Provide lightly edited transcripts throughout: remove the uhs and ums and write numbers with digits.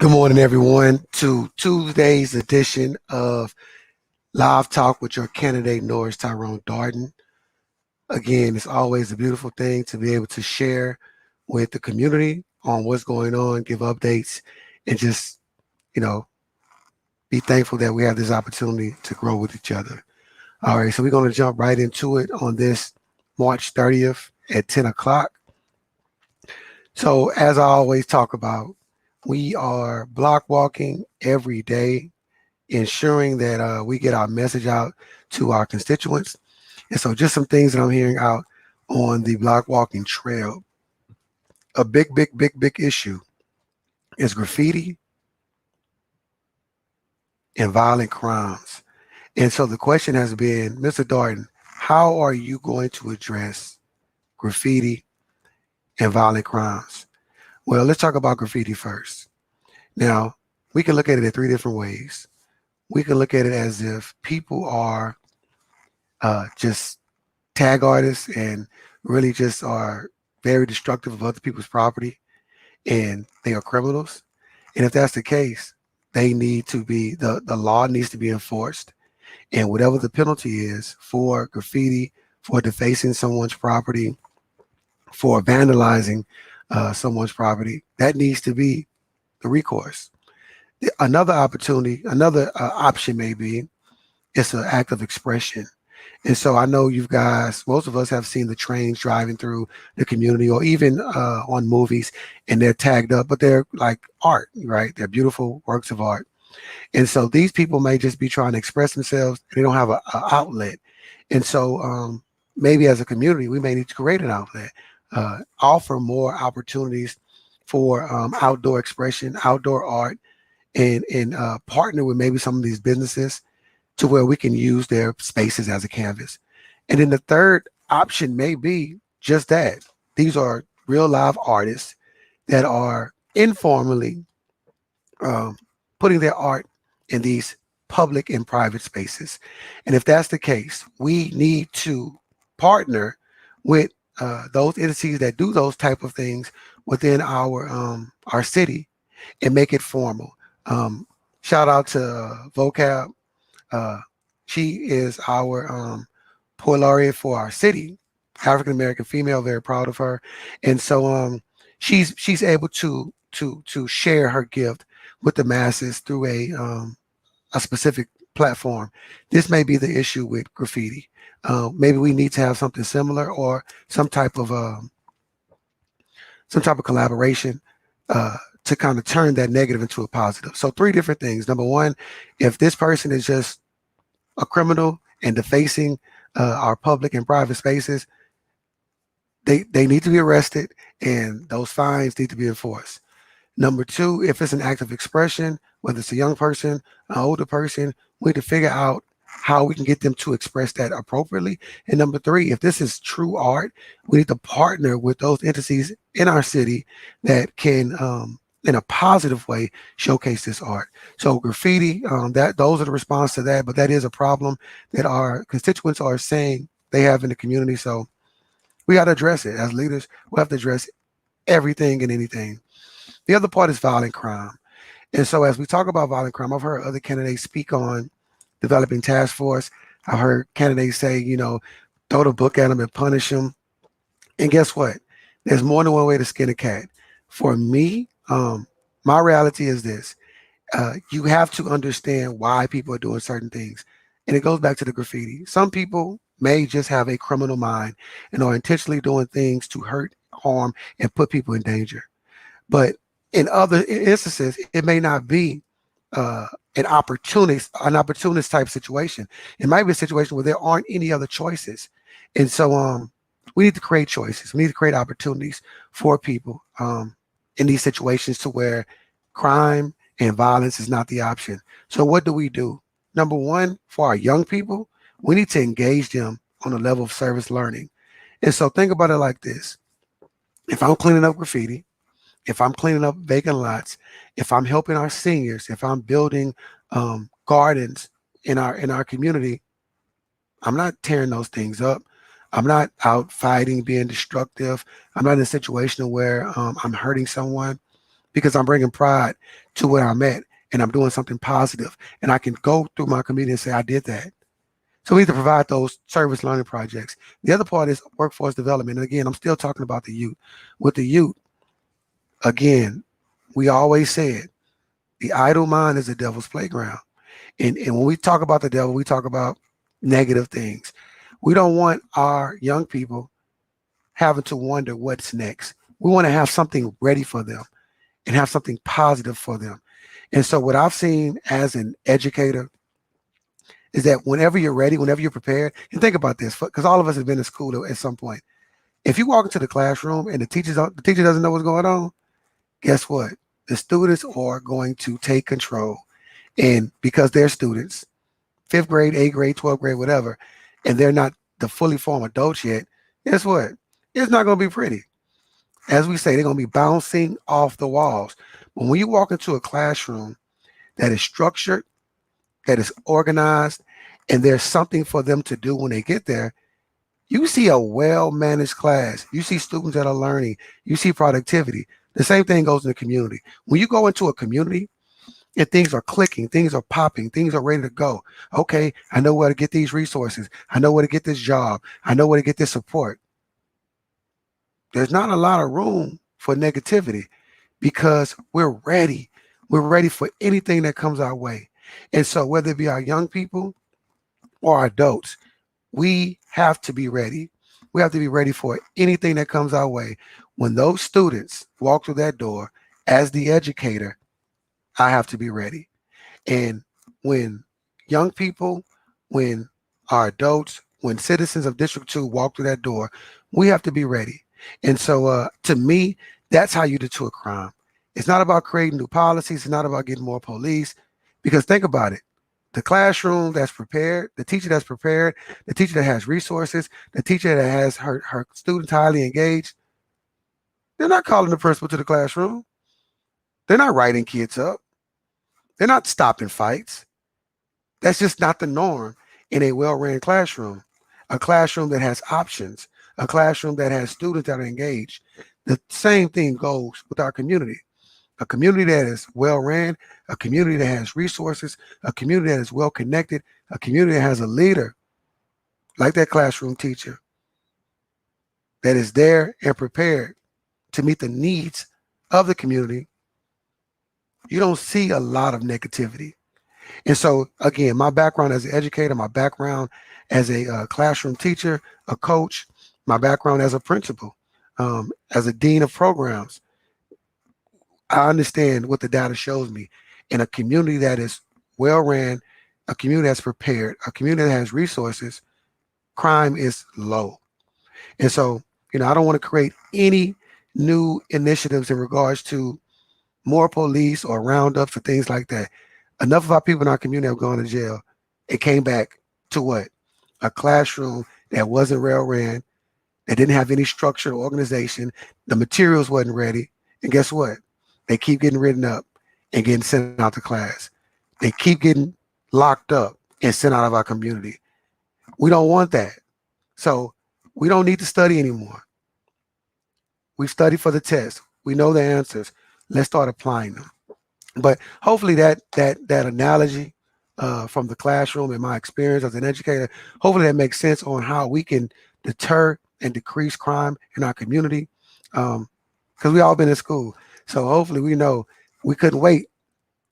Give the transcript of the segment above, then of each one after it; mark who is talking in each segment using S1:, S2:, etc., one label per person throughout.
S1: Good morning, everyone, to Tuesday's edition of Live Talk with your candidate, Norris, Tyrone, Darden. Again, it's always a beautiful thing to be able to share with the community on what's going on, give updates, and just, you know, be thankful that we have this opportunity to grow with each other. All right, so we're going to jump right into it on this March 30th at 10 o'clock. So, as I always talk about, we are block walking every day, ensuring that we get our message out to our constituents. And so just some things that I'm hearing out on the block walking trail. A big issue is graffiti and violent crimes. And so the question has been, Mr. Darden, how are you going to address graffiti and violent crimes? Well, let's talk about graffiti first. Now, we can look at it in three different ways. We can look at it as if people are just tag artists and really just are very destructive of other people's property and they are criminals. And if that's the case, they need to be, the law needs to be enforced. And whatever the penalty is for graffiti, for defacing someone's property, for vandalizing someone's property, that needs to be the recourse. Another opportunity, another option may be it's an act of expression. And so I know you guys, most of us have seen the trains driving through the community or even on movies, and they're tagged up, but they're like art, right? They're beautiful works of art. And so these people may just be trying to express themselves. They don't have an outlet. And so maybe as a community, we may need to create an outlet, offer more opportunities for outdoor expression, outdoor art, and partner with maybe some of these businesses to where we can use their spaces as a canvas. And then the third option may be just that. These are real live artists that are informally putting their art in these public and private spaces. And if that's the case, we need to partner with those entities that do those type of things within our city and make it formal. Shout out to Vocab. She is our poet laureate for our city, African American female. Very proud of her, and so she's able to share her gift with the masses through a specific platform. This may be the issue with graffiti. Maybe we need to have something similar or some type of collaboration to kind of turn that negative into a positive. So three different things. Number one, if this person is just a criminal and defacing our public and private spaces, they need to be arrested and those fines need to be enforced. Number two, if it's an act of expression, whether it's a young person, an older person, we need to figure out how we can get them to express that appropriately. And number three, if this is true art, we need to partner with those entities in our city that can in a positive way showcase this art. So graffiti, those are the response to that, but that is a problem that our constituents are saying they have in the community. So we got to address it. As leaders, we have to address everything and anything. The other part is violent crime. And so as we talk about violent crime, I've heard other candidates speak on developing task force. I've heard candidates say, throw the book at them and punish them. And guess what? There's more than one way to skin a cat. For me, my reality is this. You have to understand why people are doing certain things. And it goes back to the graffiti. Some people may just have a criminal mind and are intentionally doing things to hurt, harm, and put people in danger. But in other instances, it may not be an opportunist type situation. It might be a situation where there aren't any other choices. And so we need to create choices. We need to create opportunities for people in these situations to where crime and violence is not the option. So what do we do? Number one, for our young people, we need to engage them on a level of service learning. And so think about it like this. If I'm cleaning up graffiti, if I'm cleaning up vacant lots, if I'm helping our seniors, if I'm building gardens in our community, I'm not tearing those things up. I'm not out fighting, being destructive. I'm not in a situation where I'm hurting someone. because I'm bringing pride to where I'm at and I'm doing something positive, and I can go through my community and say I did that. So we need to provide those service learning projects. The other part is workforce development. And again, I'm still talking about the youth. With the youth, again, we always said the idle mind is the devil's playground. And when we talk about the devil, we talk about negative things. We don't want our young people having to wonder what's next. We want to have something ready for them and have something positive for them. And so what I've seen as an educator is that whenever you're ready, whenever you're prepared, and think about this, because all of us have been in school at some point. If you walk into the classroom and the teacher doesn't know what's going on, guess what? The students are going to take control. And because they're students, fifth grade, eighth grade, 12th grade, whatever, and they're not the fully formed adults yet, guess what? It's not going to be pretty. As we say, they're going to be bouncing off the walls. But when you walk into a classroom that is structured, that is organized, and there's something for them to do when they get there, you see a well-managed class. You see students that are learning. You see productivity. The same thing goes in the community. When you go into a community and things are clicking, things are popping, things are ready to go. Okay, I know where to get these resources. I know where to get this job. I know where to get this support. There's not a lot of room for negativity because we're ready. We're ready for anything that comes our way. And so whether it be our young people or our adults, we have to be ready. We have to be ready for anything that comes our way. When those students walk through that door, as the educator, I have to be ready. And when young people, when our adults, when citizens of District 2 walk through that door, we have to be ready. And so to me, that's how you deter crime. It's not about creating new policies. It's not about getting more police. Because think about it. The classroom that's prepared, the teacher that's prepared, the teacher that has resources, the teacher that has her students highly engaged, they're not calling the principal to the classroom. They're not writing kids up. They're not stopping fights. That's just not the norm in a well-ran classroom. A classroom that has options, a classroom that has students that are engaged. The same thing goes with our community. A community that is well-ran, a community that has resources, a community that is well-connected, a community that has a leader like that classroom teacher that is there and prepared to meet the needs of the community. You don't see a lot of negativity. And so, again, my background as an educator, my background as a classroom teacher, a coach, my background as a principal, as a dean of programs, I understand what the data shows me. In a community that is well ran, a community that's prepared, a community that has resources, crime is low. And so, I don't want to create any new initiatives in regards to more police or roundups or things like that. Enough of our people in our community have gone to jail. It came back to what? A classroom that wasn't well ran, that didn't have any structure or organization. The materials wasn't ready. And guess what? They keep getting written up and getting sent out to class. They keep getting locked up and sent out of our community. We don't want that. So we don't need to study anymore. We've studied for the test. We know the answers. Let's start applying them. But hopefully that analogy from the classroom and my experience as an educator, hopefully that makes sense on how we can deter and decrease crime in our community. Because we all been in school. So hopefully we know we couldn't wait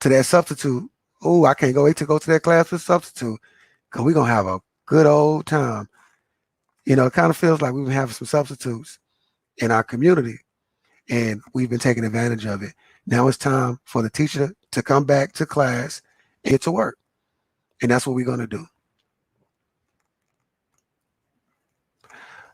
S1: to that substitute. Oh, I can't wait to go to that class with substitute because we're going to have a good old time. It kind of feels like we've been having some substitutes in our community and we've been taking advantage of it. Now it's time for the teacher to come back to class and get to work. And that's what we're going to do.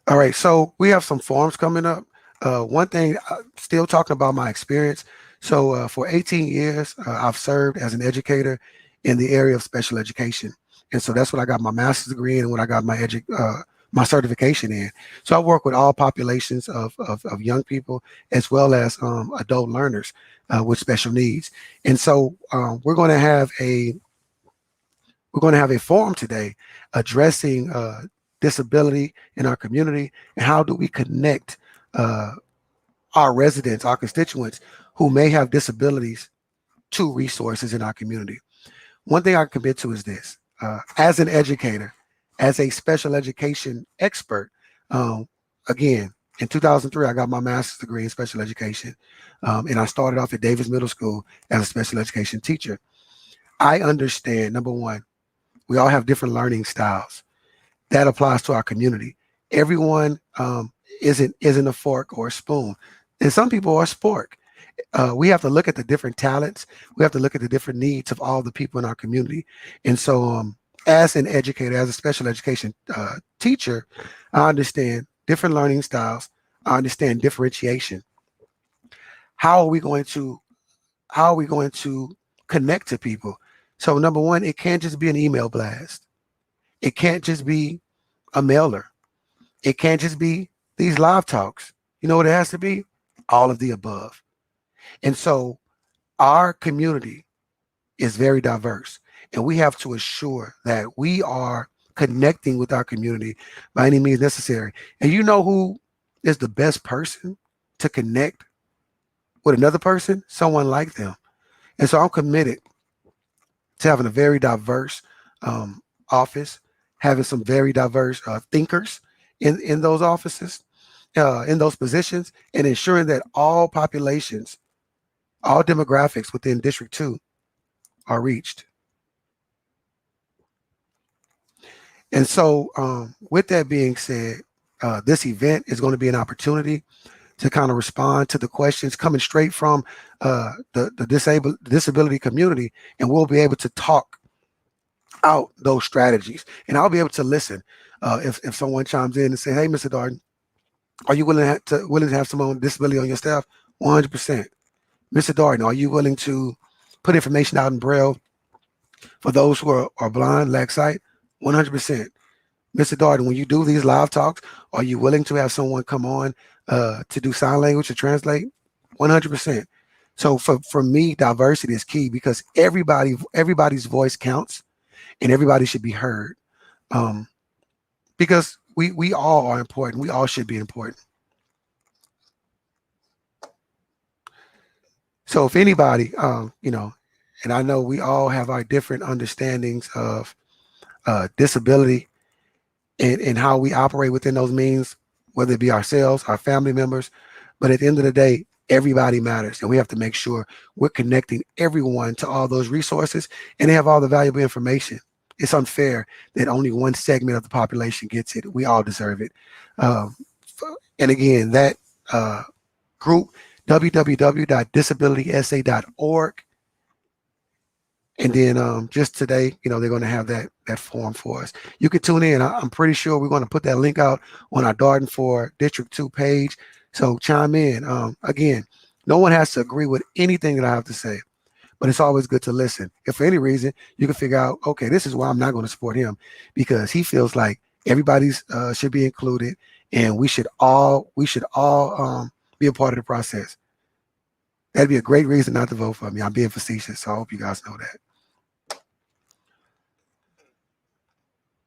S1: All right, so we have some forums coming up. One thing, still talking about my experience. So for 18 years, I've served as an educator in the area of special education. And so that's what I got my master's degree in and what I got my certification in. So I work with all populations of young people as well as adult learners with special needs. And so we're going to have a forum today addressing disability in our community and how do we connect our residents, our constituents who may have disabilities to resources in our community. One thing I commit to is this: as an educator, as a special education expert, um, again, in 2003, I got my master's degree in special education, and I started off at Davis Middle School as a special education teacher. I understand, number one, we all have different learning styles. That applies to our community. Everyone isn't a fork or a spoon, and some people are spork. We have to look at the different talents. We have to look at the different needs of all the people in our community. And so, as an educator, as a special education teacher, I understand different learning styles. I understand differentiation. How are we going to connect to people? So, number one, it can't just be an email blast. It can't just be a mailer. It can't just be these live talks. You know what it has to be? All of the above. And so our community is very diverse, and we have to assure that we are connecting with our community by any means necessary. And you know who is the best person to connect with another person? Someone like them. And so I'm committed to having a very diverse office, having some very diverse thinkers in those offices, in those positions, and ensuring that all populations, all demographics within District 2 are reached. And so, with that being said, this event is going to be an opportunity to kind of respond to the questions coming straight from the disability community, and we'll be able to talk out those strategies. And I'll be able to listen if someone chimes in and say, "Hey, Mr. Darden, are you willing to have someone with disability on your staff?" 100%. Mr. Darden, are you willing to put information out in Braille for those who are blind, lack sight? 100%. Mr. Darden, when you do these live talks, are you willing to have someone come on to do sign language to translate? 100%. So for me, diversity is key because everybody's voice counts, and everybody should be heard. Because we all are important. We all should be important. So if anybody, and I know we all have our different understandings of disability and how we operate within those means, whether it be ourselves, our family members. But at the end of the day, everybody matters. And we have to make sure we're connecting everyone to all those resources and they have all the valuable information. It's unfair that only one segment of the population gets it. We all deserve it. And again, that group, www.disabilitysa.org. And then just today, they're going to have that form for us. You can tune in. I'm pretty sure we're going to put that link out on our Darden for District 2 page. So chime in. Again, no one has to agree with anything that I have to say, but it's always good to listen. If for any reason you can figure out, okay, this is why I'm not going to support him, because he feels like everybody's should be included, and we should all be a part of the process. That'd be a great reason not to vote for me. I'm being facetious, so I hope you guys know that.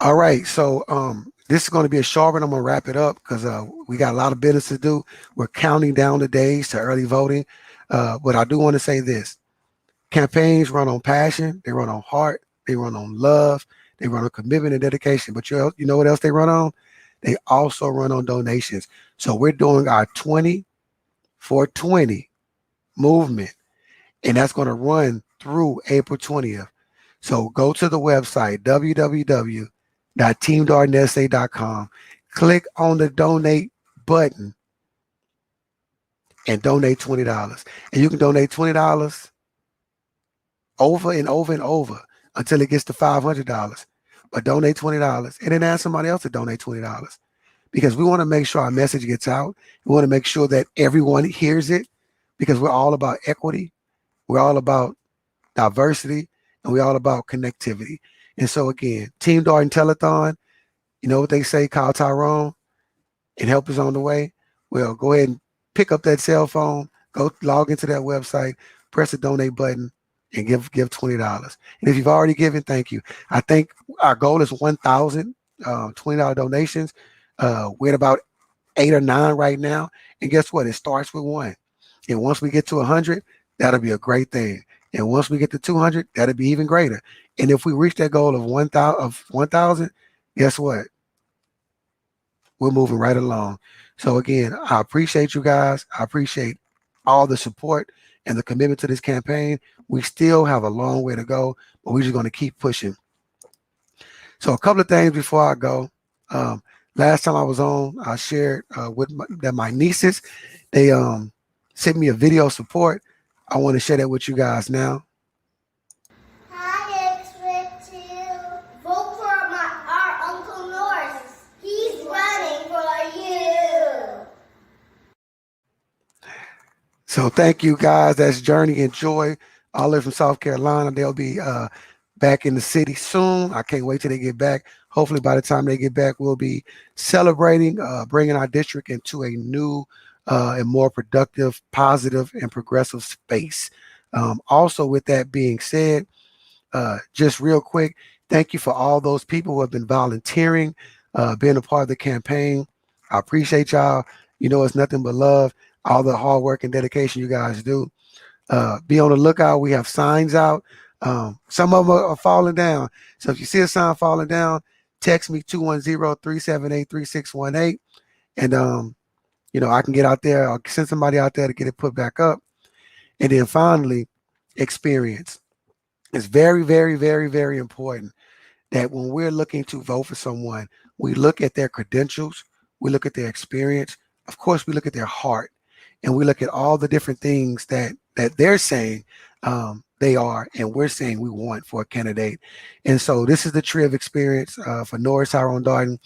S1: All right, so this is going to be a short one. I'm going to wrap it up because we got a lot of business to do. We're counting down the days to early voting. But I do want to say this. Campaigns run on passion. They run on heart. They run on love. They run on commitment and dedication. But you know what else they run on? They also run on donations. So we're doing our 20 for 20 movement, and that's going to run through April 20th. So go to the website, www.teamdardensa.com, click on the donate button and donate $20. And you can donate $20 over and over and over until it gets to $500. But donate $20 and then ask somebody else to donate $20, because we want to make sure our message gets out. We want to make sure that everyone hears it, because we're all about equity. We're all about diversity, and we're all about connectivity. And so again, Team Darden Telethon, you know what they say, call Tyrone and help is on the way. Well, go ahead and pick up that cell phone, go log into that website, press the donate button, and give $20. And if you've already given, thank you. I think our goal is 1,000 $20 donations. We're at about 8 or 9 right now, And guess what? It starts with one. And once we get to 100, that'll be a great thing. And once we get to 200, that'll be even greater. And if we reach that goal of 1,000, guess what? We're moving right along. So again, I appreciate you guys. I appreciate all the support and the commitment to this campaign. We still have a long way to go, but we're just going to keep pushing. So a couple of things before I go. Last time I was on, I shared that my nieces, they sent me a video support. I want to share that with you guys now.
S2: Hi, expect to vote for our Uncle Norris. He's running for you.
S1: So thank you guys. That's Journey and Joy. I live from South Carolina. They'll be back in the city soon. I can't wait till they get back. Hopefully by the time they get back, we'll be celebrating, bringing our district into a new and more productive, positive, and progressive space. Also, with that being said, just real quick, thank you for all those people who have been volunteering, being a part of the campaign. I appreciate y'all. You know, it's nothing but love, all the hard work and dedication you guys do. Be on the lookout. We have signs out. Some of them are falling down. So if you see a sign falling down, text me 210-378-3618. And, I can get out there. I'll send somebody out there to get it put back up. And then finally, experience. It's very, very, very, very important that when we're looking to vote for someone, we look at their credentials, we look at their experience, of course, we look at their heart, and we look at all the different things that they're saying they are, and we're saying we want for a candidate. And so this is the tree of experience for Norris, Tyrone, Darden,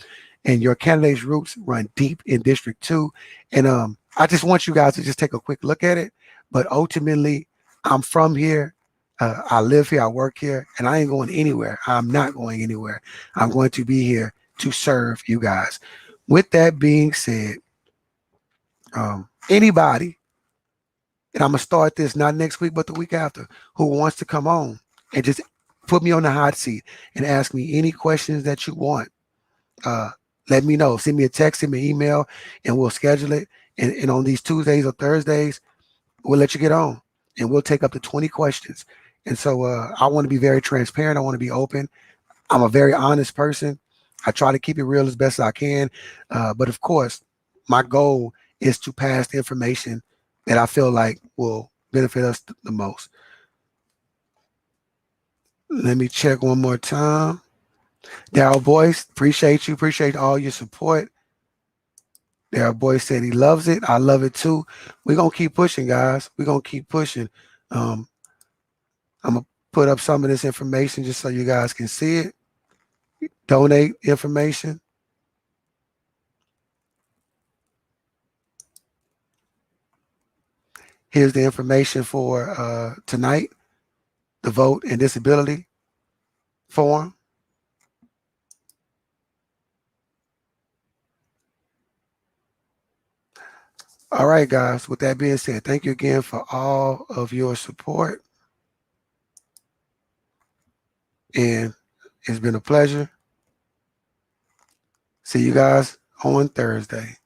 S1: and your candidate's roots run deep in District 2. And I just want you guys to just take a quick look at it. But ultimately, I'm from here. I live here, I work here, and I ain't going anywhere. I'm not going anywhere. I'm going to be here to serve you guys. With that being said, anybody, and I'm going to start this not next week, but the week after, who wants to come on and just put me on the hot seat and ask me any questions that you want, let me know. Send me a text, send me an email, and we'll schedule it. And on these Tuesdays or Thursdays, we'll let you get on, and we'll take up to 20 questions. And so I want to be very transparent. I want to be open. I'm a very honest person. I try to keep it real as best as I can. But of course, my goal is to pass the information that I feel like will benefit us the most. Let me check one more time. Daryl Boyce, appreciate you. Appreciate all your support. Daryl Boyce said he loves it. I love it too. We're going to keep pushing, guys. We're going to keep pushing. I'm going to put up some of this information just so you guys can see it. Donate information. Here's the information for tonight, the vote and disability form. All right, guys. With that being said, thank you again for all of your support. And it's been a pleasure. See you guys on Thursday.